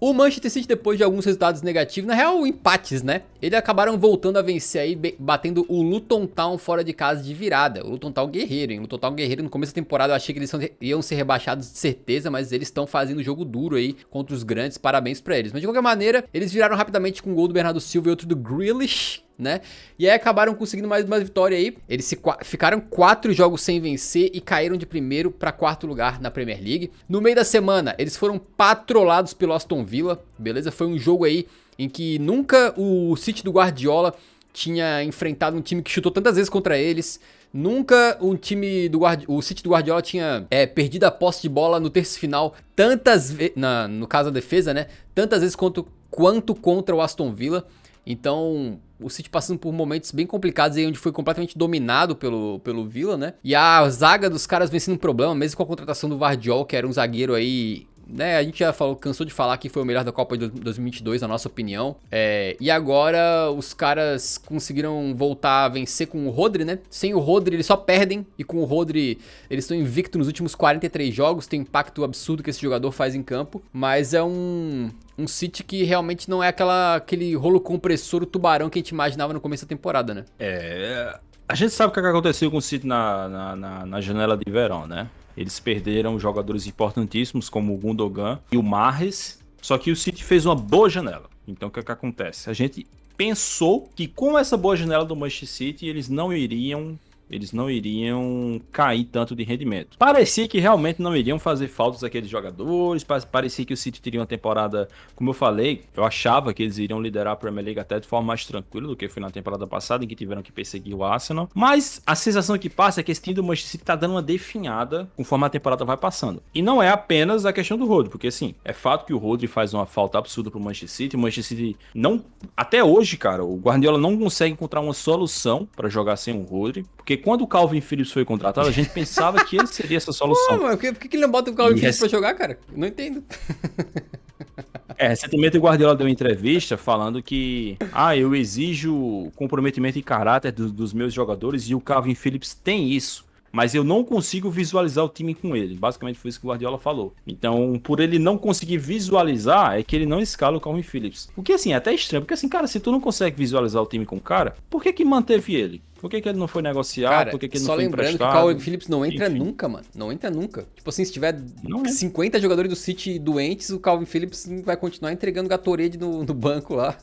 O Manchester City, depois de alguns resultados negativos, na real empates, né? Eles acabaram voltando a vencer aí, batendo o Luton Town fora de casa de virada. O Luton Town guerreiro, hein? O Luton Town guerreiro, no começo da temporada eu achei que eles iam ser rebaixados de certeza, mas eles estão fazendo jogo duro aí contra os grandes, parabéns pra eles. Mas de qualquer maneira, eles viraram rapidamente com um gol do Bernardo Silva e outro do Grealish, né? E aí acabaram conseguindo mais uma vitória aí. Eles ficaram 4 jogos sem vencer e caíram de primeiro para quarto lugar na Premier League. No meio da semana, eles foram patrolados pelo Aston Villa, beleza? Foi um jogo aí em que nunca o City do Guardiola tinha enfrentado um time que chutou tantas vezes contra eles. Nunca um time o City do Guardiola tinha perdido a posse de bola no terço final tantas vezes, no caso da defesa, né? Tantas vezes quanto contra o Aston Villa. Então, o City passando por momentos bem complicados aí, onde foi completamente dominado pelo Villa, né? E a zaga dos caras vem sendo um problema, mesmo com a contratação do Vardiol, que era um zagueiro aí, né? A gente já cansou de falar que foi o melhor da Copa de 2022, na nossa opinião. E agora os caras conseguiram voltar a vencer com o Rodri, né? Sem o Rodri eles só perdem, e com o Rodri eles estão invictos nos últimos 43 jogos, tem um impacto absurdo que esse jogador faz em campo, mas é um City que realmente não é aquele rolo compressor, o tubarão que a gente imaginava no começo da temporada, né? A gente sabe o que aconteceu com o City na janela de verão, né? Eles perderam jogadores importantíssimos como o Gundogan e o Mahrez, só que o City fez uma boa janela. Então o que acontece? A gente pensou que com essa boa janela do Manchester City eles não iriam cair tanto de rendimento. Parecia que realmente não iriam fazer faltas aqueles jogadores, parecia que o City teria uma temporada, como eu falei, eu achava que eles iriam liderar a Premier League até de forma mais tranquila do que foi na temporada passada, em que tiveram que perseguir o Arsenal, mas a sensação que passa é que esse time do Manchester City tá dando uma definhada conforme a temporada vai passando. E não é apenas a questão do Rodri, porque assim, é fato que o Rodri faz uma falta absurda pro Manchester City, o Manchester City não, até hoje, cara, o Guardiola não consegue encontrar uma solução para jogar sem o Rodri, porque quando o Calvin Phillips foi contratado, a gente pensava que ele seria essa solução. Pô, mas por que ele não bota o Calvin Phillips pra jogar, cara? Não entendo. Recentemente o Guardiola deu uma entrevista falando que eu exijo comprometimento e caráter dos meus jogadores e o Calvin Phillips tem isso. Mas eu não consigo visualizar o time com ele. Basicamente foi isso que o Guardiola falou. Então, por ele não conseguir visualizar, é que ele não escala o Calvin Phillips. O que, assim, é até estranho. Porque, assim, cara, se tu não consegue visualizar o time com o cara, por que manteve ele? Por que ele não foi negociado? Cara, por que ele não só foi lembrando emprestado? que o Calvin Phillips não entra nunca, mano. Não entra nunca. Tipo assim, se tiver 50 jogadores do City doentes, o Calvin Phillips vai continuar entregando Gatorade no banco lá.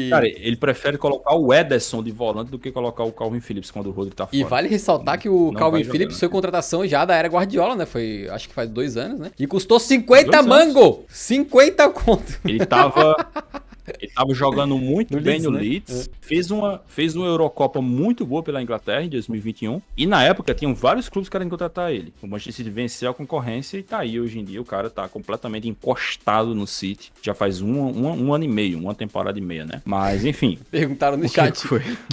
Cara, ele prefere colocar o Ederson de volante do que colocar o Calvin Phillips quando o Rodri tá fora. E vale ressaltar que o Calvin Phillips foi contratação já da era Guardiola, né? Foi, acho que faz 2 anos, né? E custou 50 mango! 50 conto! Ele tava jogando muito No bem Leeds, no né? Leeds, fez uma Eurocopa muito boa pela Inglaterra em 2021, e na época tinham vários clubes querendo contratar ele. O Manchester City venceu a concorrência e tá aí hoje em dia, o cara tá completamente encostado no City, já faz um ano e meio, uma temporada e meia, né? Mas enfim. Perguntaram no chat,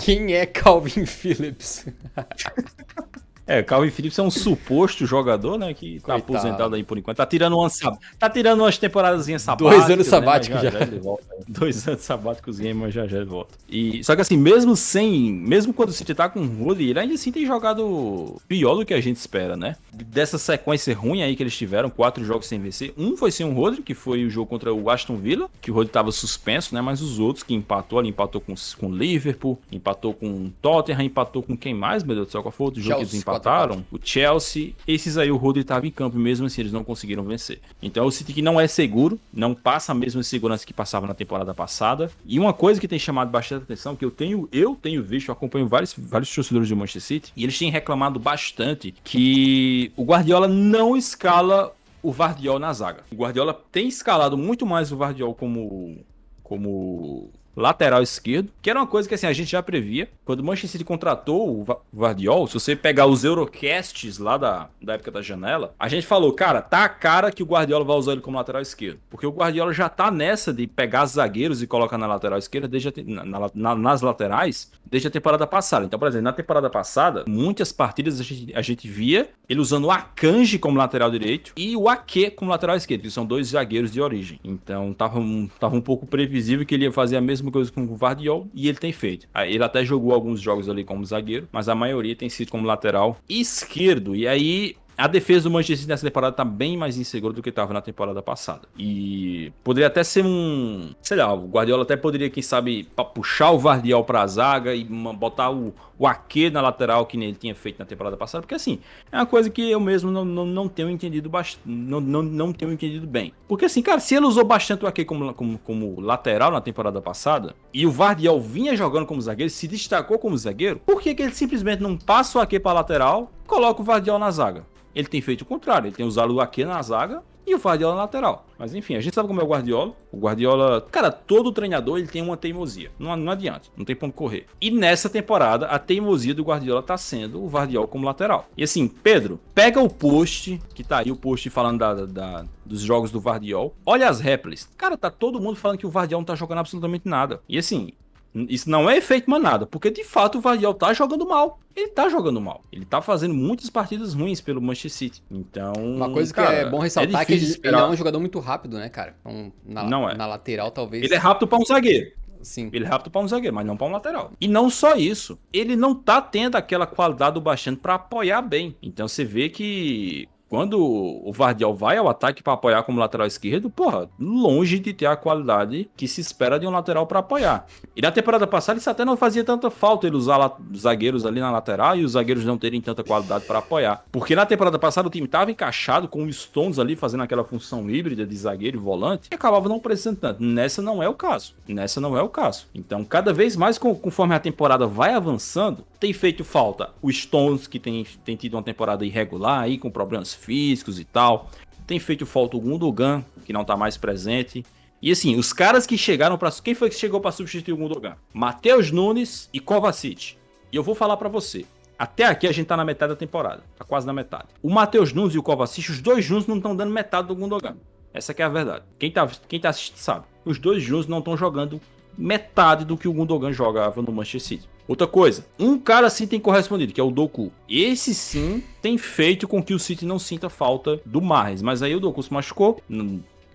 quem é Calvin Phillips? Calvin Phillips é um suposto jogador, né, que tá aposentado aí por enquanto. Tá tirando umas temporadazinhas sabáticas. 2 anos sabáticos, né, já. Ele volta. 2 anos sabáticos, mas já ele volta. Só que assim, mesmo quando o City tá com o Rodri, ele ainda assim tem jogado pior do que a gente espera, né? Dessa sequência ruim aí que eles tiveram, 4 jogos sem vencer. Um foi sem o Rodri, que foi o jogo contra o Aston Villa, que o Rodri tava suspenso, né? Mas os outros que empatou com o Liverpool, empatou com o Tottenham, empatou com quem mais, meu Deus do céu, qual foi outro jogo que eles empataram? O Chelsea, esses aí o Rodri estava em campo e mesmo assim eles não conseguiram vencer. Então o City que não é seguro, não passa a mesma segurança que passava na temporada passada. E uma coisa que tem chamado bastante atenção, que eu tenho visto, eu acompanho vários torcedores do Manchester City, e eles têm reclamado bastante que o Guardiola não escala o Vardiol na zaga. O Guardiola tem escalado muito mais o Vardiol como lateral esquerdo, que era uma coisa que assim, a gente já previa. Quando o Manchester City contratou o Vardiol, se você pegar os Eurocasts lá da época da janela, a gente falou, cara, tá a cara que o Guardiola vai usar ele como lateral esquerdo. Porque o Guardiola já tá nessa de pegar zagueiros e colocar na lateral esquerda nas laterais desde a temporada passada. Então, por exemplo, na temporada passada, muitas partidas a gente via ele usando o Akanji como lateral direito e o Ake como lateral esquerdo, que são 2 zagueiros de origem. Então, tava um pouco previsível que ele ia fazer a mesma coisa com o Vardiol, e ele tem feito. Ele até jogou alguns jogos ali como zagueiro, mas a maioria tem sido como lateral esquerdo. E aí a defesa do Manchester City nessa temporada tá bem mais insegura do que estava na temporada passada. E poderia até ser sei lá, o Guardiola até poderia, quem sabe, puxar o Vardiol pra zaga e botar o Ake na lateral, que nem ele tinha feito na temporada passada, porque assim, é uma coisa que eu mesmo não tenho entendido não tenho entendido bem. Porque assim, cara, se ele usou bastante o Ake como lateral na temporada passada, e o Vardiol vinha jogando como zagueiro, se destacou como zagueiro, por que ele simplesmente não passa o Ake pra lateral, coloca o Vardiol na zaga? Ele tem feito o contrário, ele tem usado o Ake na zaga e o Guardiola na lateral. Mas enfim, a gente sabe como é o Guardiola. O Guardiola, cara, todo treinador ele tem uma teimosia. Não adianta, não tem ponto correr. E nessa temporada, a teimosia do Guardiola tá sendo o Guardiola como lateral. E assim, Pedro, pega o post, que tá aí o post falando dos jogos do Guardiola. Olha as réplicas. Cara, tá todo mundo falando que o Guardiola não tá jogando absolutamente nada. E assim, isso não é efeito manada, porque de fato o Guardiola tá jogando mal. Ele tá jogando mal. Ele tá fazendo muitas partidas ruins pelo Manchester City. Então, uma coisa cara, que é bom ressaltar é que ele é um jogador muito rápido, né, cara? Então, não é. Na lateral, talvez... Ele é rápido pra um zagueiro. Sim. Ele é rápido pra um zagueiro, mas não pra um lateral. E não só isso. Ele não tá tendo aquela qualidade do baixando pra apoiar bem. Então você vê que quando o Vardiol vai ao ataque para apoiar como lateral esquerdo, porra, longe de ter a qualidade que se espera de um lateral para apoiar. E na temporada passada isso até não fazia tanta falta ele usar zagueiros ali na lateral e os zagueiros não terem tanta qualidade para apoiar. Porque na temporada passada o time estava encaixado com o Stones ali fazendo aquela função híbrida de zagueiro e volante e acabava não precisando tanto. Nessa não é o caso. Então, cada vez mais, conforme a temporada vai avançando, tem feito falta o Stones, que tem tido uma temporada irregular aí, com problemas físicos e tal. Tem feito falta o Gundogan, que não tá mais presente. E assim, os caras que chegaram para... Quem foi que chegou para substituir o Gundogan? Matheus Nunes e Kovacic. E eu vou falar para você. Até aqui a gente tá na metade da temporada. Tá quase na metade. O Matheus Nunes e o Kovacic, os dois juntos não estão dando metade do Gundogan. Essa que é a verdade. Quem tá assistindo sabe. Os dois juntos não estão jogando metade do que o Gundogan jogava no Manchester City. Outra coisa, um cara sim tem correspondido, que é o Doku. Esse sim tem feito com que o City não sinta falta do Mahrez. Mas aí o Doku se machucou,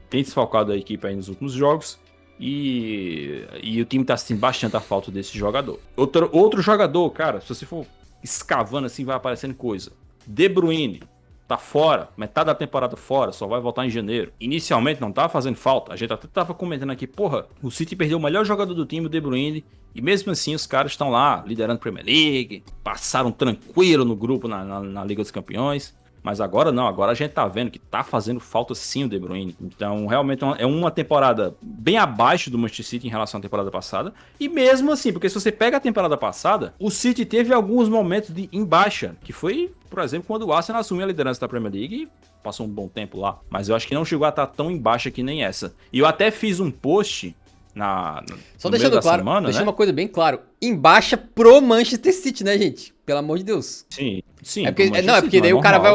tem desfalcado a equipe aí nos últimos jogos. E o time tá sentindo bastante a falta desse jogador. Outro jogador, cara, se você for escavando assim, vai aparecendo coisa. De Bruyne tá fora, metade da temporada fora, só vai voltar em janeiro. Inicialmente não tava fazendo falta. A gente até tava comentando aqui, porra, o City perdeu o melhor jogador do time, o De Bruyne, e mesmo assim os caras estão lá, liderando a Premier League, passaram tranquilo no grupo na Liga dos Campeões. Mas agora não, agora a gente tá vendo que tá fazendo falta sim o De Bruyne. Então realmente é uma temporada bem abaixo do Manchester City em relação à temporada passada. E mesmo assim, porque se você pega a temporada passada, o City teve alguns momentos em baixa, que foi, por exemplo, quando o Arsenal assumiu a liderança da Premier League e passou um bom tempo lá. Mas eu acho que não chegou a estar tão em baixa que nem essa. E eu até fiz um post só deixando claro, deixando uma coisa bem claro, em baixa pro Manchester City, né, gente? Pelo amor de Deus. Sim. É porque daí o cara vai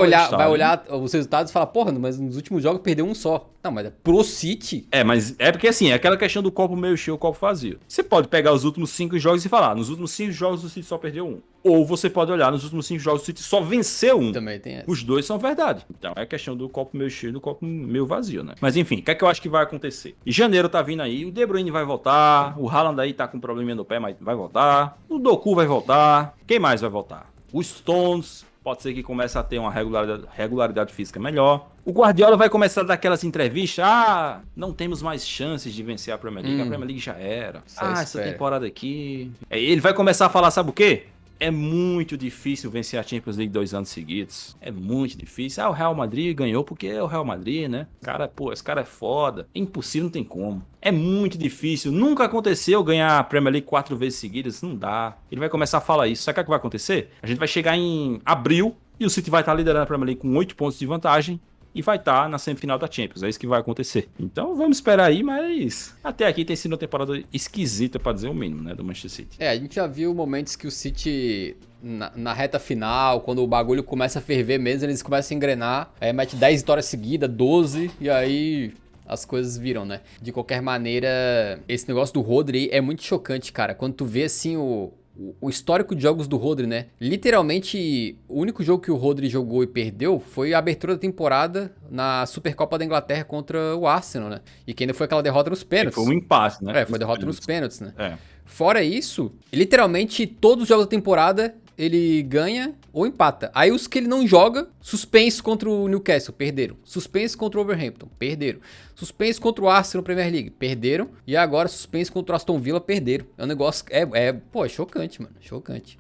olhar os resultados e falar, porra, mas nos últimos jogos perdeu um só. Não, mas é pro City. Mas é porque assim, é aquela questão do copo meio cheio, o copo vazio. Você pode pegar os últimos 5 jogos e falar, nos últimos 5 jogos o City só perdeu um. Ou você pode olhar, nos últimos 5 jogos o City só venceu um. Também tem essa. Os dois são verdade. Então é a questão do copo meio cheio e do copo meio vazio, né? Mas enfim, o que é que eu acho que vai acontecer? Em janeiro tá vindo aí, o De Bruyne vai voltar, o Haaland aí tá com um probleminha no pé, mas vai voltar. O Doku vai voltar. Quem mais vai voltar? O Stones pode ser que comece a ter uma regularidade física melhor. O Guardiola vai começar a dar aquelas entrevistas. Não temos mais chances de vencer a Premier League. A Premier League já era. Essa temporada aqui... Ele vai começar a falar, sabe o quê? É muito difícil vencer a Champions League 2 anos seguidos. É muito difícil. O Real Madrid ganhou porque é o Real Madrid, né? Cara, esse cara é foda. É impossível, não tem como. É muito difícil. Nunca aconteceu ganhar a Premier League 4 vezes seguidas. Não dá. Ele vai começar a falar isso. Sabe o que vai acontecer? A gente vai chegar em abril e o City vai estar liderando a Premier League com 8 pontos de vantagem. E vai estar na semifinal da Champions. É isso que vai acontecer. Então vamos esperar aí, mas até aqui tem sido uma temporada esquisita, pra dizer o mínimo, né, do Manchester City. A gente já viu momentos que o City, na reta final, quando o bagulho começa a ferver mesmo, eles começam a engrenar, mete 10 vitórias seguidas, 12, e aí as coisas viram, né? De qualquer maneira, esse negócio do Rodri é muito chocante, cara. Quando tu vê, assim, o histórico de jogos do Rodri, né? Literalmente, o único jogo que o Rodri jogou e perdeu foi a abertura da temporada na Supercopa da Inglaterra contra o Arsenal, né? E que ainda foi aquela derrota nos pênaltis. Foi um empate, né? Foi derrota nos pênaltis, né? Fora isso, literalmente todos os jogos da temporada ele ganha ou empata. Aí os que ele não joga, suspenso contra o Newcastle, perderam. Suspenso contra o Wolverhampton, perderam. Suspenso contra o Arsenal na Premier League, perderam. E agora suspenso contra o Aston Villa, perderam. É um negócio, pô, é chocante, mano, chocante.